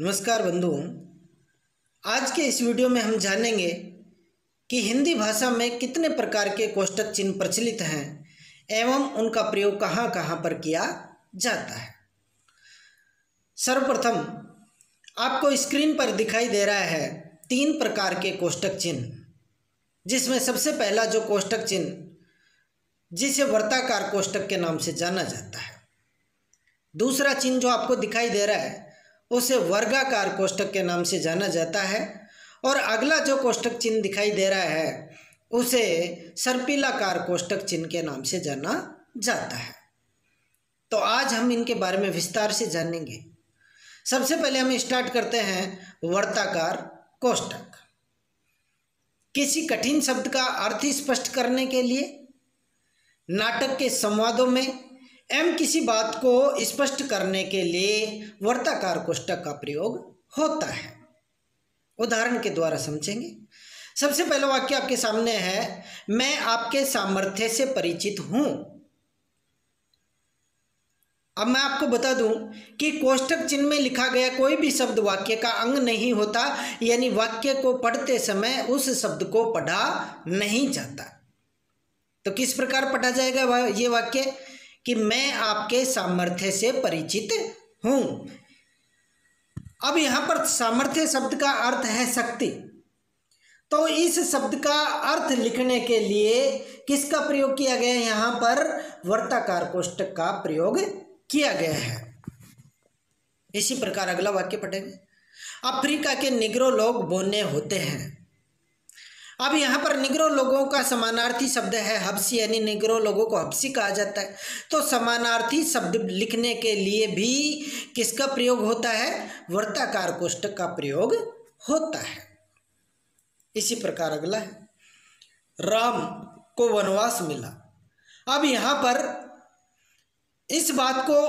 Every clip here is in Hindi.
नमस्कार बंधुओं, आज के इस वीडियो में हम जानेंगे कि हिंदी भाषा में कितने प्रकार के कोष्टक चिन्ह प्रचलित हैं एवं उनका प्रयोग कहाँ कहाँ पर किया जाता है। सर्वप्रथम आपको स्क्रीन पर दिखाई दे रहा है 3 प्रकार के कोष्टक चिन्ह, जिसमें सबसे पहला जो कोष्टक चिन्ह जिसे वर्ताकार कोष्टक के नाम से जाना जाता है। दूसरा चिन्ह जो आपको दिखाई दे रहा है उसे वर्गाकार कोष्टक के नाम से जाना जाता है और अगला जो कोष्टक चिन्ह दिखाई दे रहा है उसे सर्पिलाकार कोष्टक चिन्ह के नाम से जाना जाता है। तो आज हम इनके बारे में विस्तार से जानेंगे। सबसे पहले हम स्टार्ट करते हैं वर्ताकार कोष्टक। किसी कठिन शब्द का अर्थ स्पष्ट करने के लिए, नाटक के संवादों में एवं किसी बात को स्पष्ट करने के लिए वर्ताकार कोष्टक का प्रयोग होता है। उदाहरण के द्वारा समझेंगे। सबसे पहला वाक्य आपके सामने है, मैं आपके सामर्थ्य से परिचित हूं। अब मैं आपको बता दूं कि कोष्टक चिन्ह में लिखा गया कोई भी शब्द वाक्य का अंग नहीं होता, यानी वाक्य को पढ़ते समय उस शब्द को पढ़ा नहीं जाता। तो किस प्रकार पढ़ा जाएगा ये वाक्य कि मैं आपके सामर्थ्य से परिचित हूं। अब यहां पर सामर्थ्य शब्द का अर्थ है शक्ति। तो इस शब्द का अर्थ लिखने के लिए किसका प्रयोग किया गया है? यहां पर वर्ताकार कोष्टक का प्रयोग किया गया है। इसी प्रकार अगला वाक्य पढ़ेंगे। अफ्रीका के निग्रो लोग बोने होते हैं। अब यहाँ पर निग्रो लोगों का समानार्थी शब्द है हबसी, यानी निग्रो लोगों को हबसी कहा जाता है। तो समानार्थी शब्द लिखने के लिए भी किसका प्रयोग होता है? वर्ताकार कोष्टक का प्रयोग होता है। इसी प्रकार अगला है, राम को वनवास मिला। अब यहाँ पर इस बात को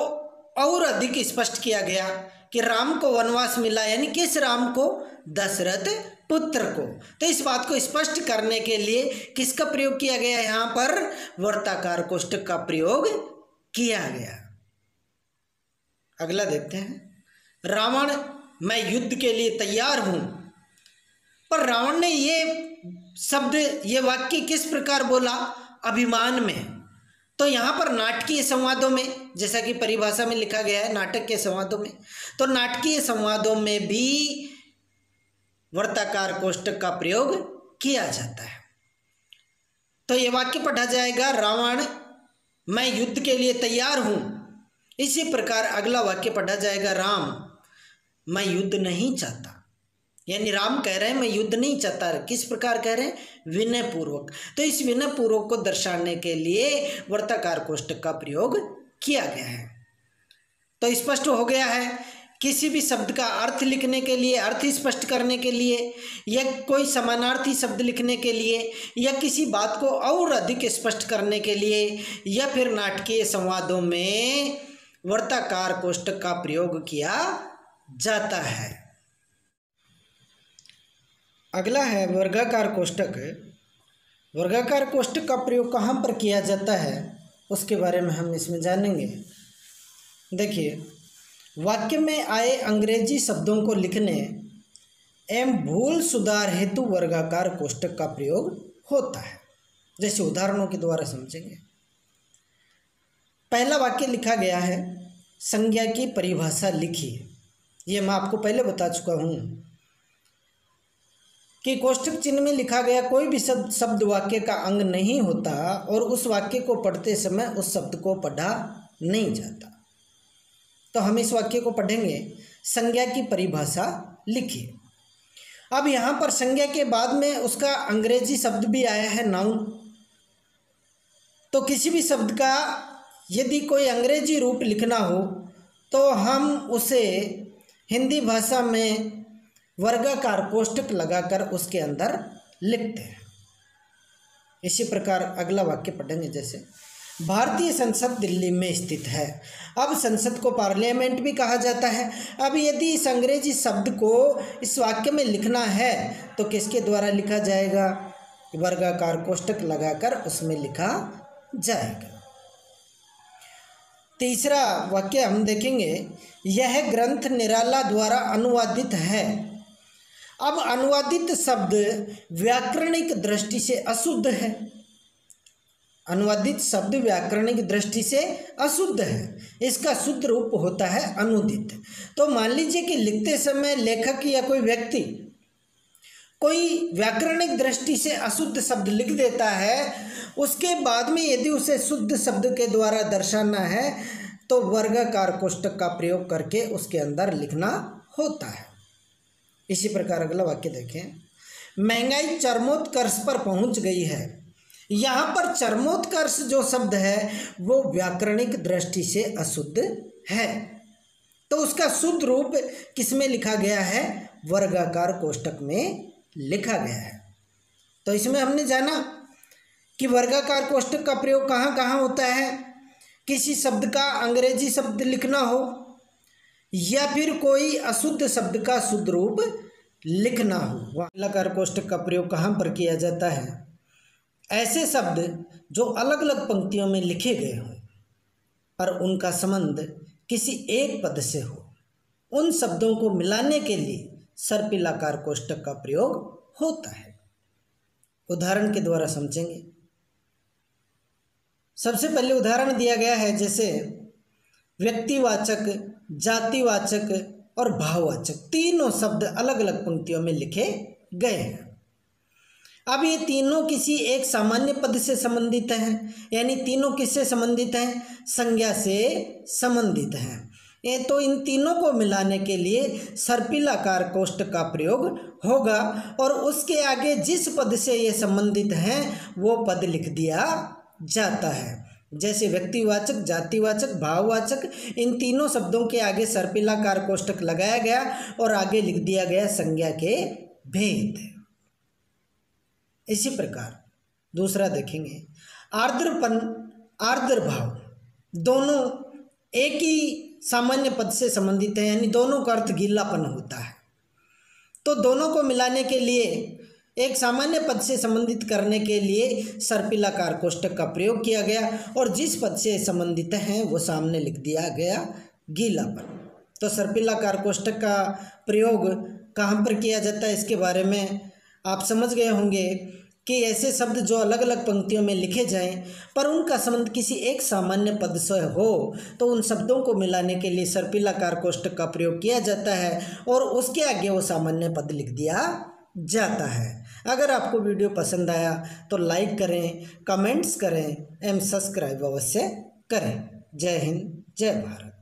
और अधिक स्पष्ट किया गया कि राम को वनवास मिला, यानी किस राम को? दशरथ पुत्र को। तो इस बात को स्पष्ट करने के लिए किसका प्रयोग किया गया? यहाँ पर वर्ताकार कोष्टक का प्रयोग किया गया। अगला देखते हैं, रावण मैं युद्ध के लिए तैयार हूं। पर रावण ने ये वाक्य किस प्रकार बोला? अभिमान में। तो यहाँ पर नाटकीय संवादों में, जैसा कि परिभाषा में लिखा गया है नाटक के संवादों में, तो नाटकीय संवादों में भी वर्ताकार कोष्टक का प्रयोग किया जाता है। तो ये वाक्य पढ़ा जाएगा, रावण मैं युद्ध के लिए तैयार हूं। इसी प्रकार अगला वाक्य पढ़ा जाएगा, राम मैं युद्ध नहीं चाहता। यानी राम कह रहे हैं मैं युद्ध नहीं चाहता। किस प्रकार कह रहे हैं? विनय पूर्वक। तो इस विनय पूर्वक को दर्शाने के लिए वर्ताकार कोष्टक का प्रयोग किया गया है। तो स्पष्ट हो गया है, किसी भी शब्द का अर्थ लिखने के लिए, अर्थ स्पष्ट करने के लिए, या कोई समानार्थी शब्द लिखने के लिए, या किसी बात को और अधिक स्पष्ट करने के लिए, या फिर नाटकीय संवादों में वर्ताकार कोष्टक का प्रयोग किया जाता है। अगला है वर्गाकार कोष्टक। वर्गाकार कोष्टक का प्रयोग कहाँ पर किया जाता है उसके बारे में हम इसमें जानेंगे। देखिए, वाक्य में आए अंग्रेजी शब्दों को लिखने एवं भूल सुधार हेतु वर्गाकार कोष्टक का प्रयोग होता है। जैसे उदाहरणों के द्वारा समझेंगे। पहला वाक्य लिखा गया है, संज्ञा की परिभाषा लिखिए। ये मैं आपको पहले बता चुका हूँ कि कोष्टक चिन्ह में लिखा गया कोई भी शब्द वाक्य का अंग नहीं होता और उस वाक्य को पढ़ते समय उस शब्द को पढ़ा नहीं जाता। तो हम इस वाक्य को पढ़ेंगे, संज्ञा की परिभाषा लिखिए। अब यहाँ पर संज्ञा के बाद में उसका अंग्रेजी शब्द भी आया है नाउन। तो किसी भी शब्द का यदि कोई अंग्रेजी रूप लिखना हो तो हम उसे हिंदी भाषा में वर्गाकार कोष्टक लगाकर उसके अंदर लिखते हैं। इसी प्रकार अगला वाक्य पढ़ेंगे। जैसे भारतीय संसद दिल्ली में स्थित है। अब संसद को पार्लियामेंट भी कहा जाता है। अब यदि इस अंग्रेजी शब्द को इस वाक्य में लिखना है तो किसके द्वारा लिखा जाएगा? वर्गाकार कोष्टक लगाकर उसमें लिखा जाएगा। तीसरा वाक्य हम देखेंगे, यह ग्रंथ निराला द्वारा अनुवादित है। अब अनुवादित शब्द व्याकरणिक दृष्टि से अशुद्ध है। अनुवादित शब्द व्याकरणिक दृष्टि से अशुद्ध है, इसका शुद्ध रूप होता है अनुदित। तो मान लीजिए कि लिखते समय लेखक या कोई व्यक्ति कोई व्याकरणिक दृष्टि से अशुद्ध शब्द लिख देता है, उसके बाद में यदि उसे शुद्ध शब्द के द्वारा दर्शाना है तो वर्गाकार कोष्ठक का प्रयोग करके उसके अंदर लिखना होता है। इसी प्रकार अगला वाक्य देखें, महंगाई चरमोत्कर्ष पर पहुंच गई है। यहाँ पर चरमोत्कर्ष जो शब्द है वो व्याकरणिक दृष्टि से अशुद्ध है, तो उसका शुद्ध रूप किसमें लिखा गया है? वर्गाकार कोष्ठक में लिखा गया है। तो इसमें हमने जाना कि वर्गाकार कोष्ठक का प्रयोग कहाँ कहाँ होता है। किसी शब्द का अंग्रेजी शब्द लिखना हो या फिर कोई अशुद्ध शब्द का शुद्ध रूप लिखना हो, वर्गाकार कोष्ठक का प्रयोग कहाँ पर किया जाता है? ऐसे शब्द जो अलग अलग पंक्तियों में लिखे गए हों और उनका संबंध किसी एक पद से हो, उन शब्दों को मिलाने के लिए सर्पिलाकार कोष्ठक का प्रयोग होता है। उदाहरण के द्वारा समझेंगे। सबसे पहले उदाहरण दिया गया है, जैसे व्यक्तिवाचक, जातिवाचक और भाववाचक तीनों शब्द अलग अलग पंक्तियों में लिखे गए हैं। अब ये तीनों किसी एक सामान्य पद से संबंधित हैं, यानी तीनों किससे संबंधित हैं? संज्ञा से संबंधित हैं। ये तो इन तीनों को मिलाने के लिए सर्पिलाकार कोष्ठक का प्रयोग होगा और उसके आगे जिस पद से ये संबंधित हैं वो पद लिख दिया जाता है। जैसे व्यक्तिवाचक, जातिवाचक, भाववाचक, इन तीनों शब्दों के आगे सर्पिलाकार कोष्ठक लगाया गया और आगे लिख दिया गया संज्ञा के भेद। इसी प्रकार दूसरा देखेंगे, आर्द्रपन, आर्द्रभाव, दोनों एक ही सामान्य पद से संबंधित है, यानी दोनों का अर्थ गीलापन होता है। तो दोनों को मिलाने के लिए, एक सामान्य पद से संबंधित करने के लिए सर्पिलाकार कोष्ठक का प्रयोग किया गया और जिस पद से संबंधित हैं वो सामने लिख दिया गया गीलापन। तो सर्पिलाकार कोष्ठक का प्रयोग कहाँ पर किया जाता है, इसके बारे में आप समझ गए होंगे कि ऐसे शब्द जो अलग अलग पंक्तियों में लिखे जाएं पर उनका संबंध किसी एक सामान्य पद से हो तो उन शब्दों को मिलाने के लिए सर्पिलाकार कोष्ठक का प्रयोग किया जाता है और उसके आगे वो सामान्य पद लिख दिया जाता है। अगर आपको वीडियो पसंद आया तो लाइक करें, कमेंट्स करें एवं सब्सक्राइब अवश्य करें। जय हिंद, जय भारत।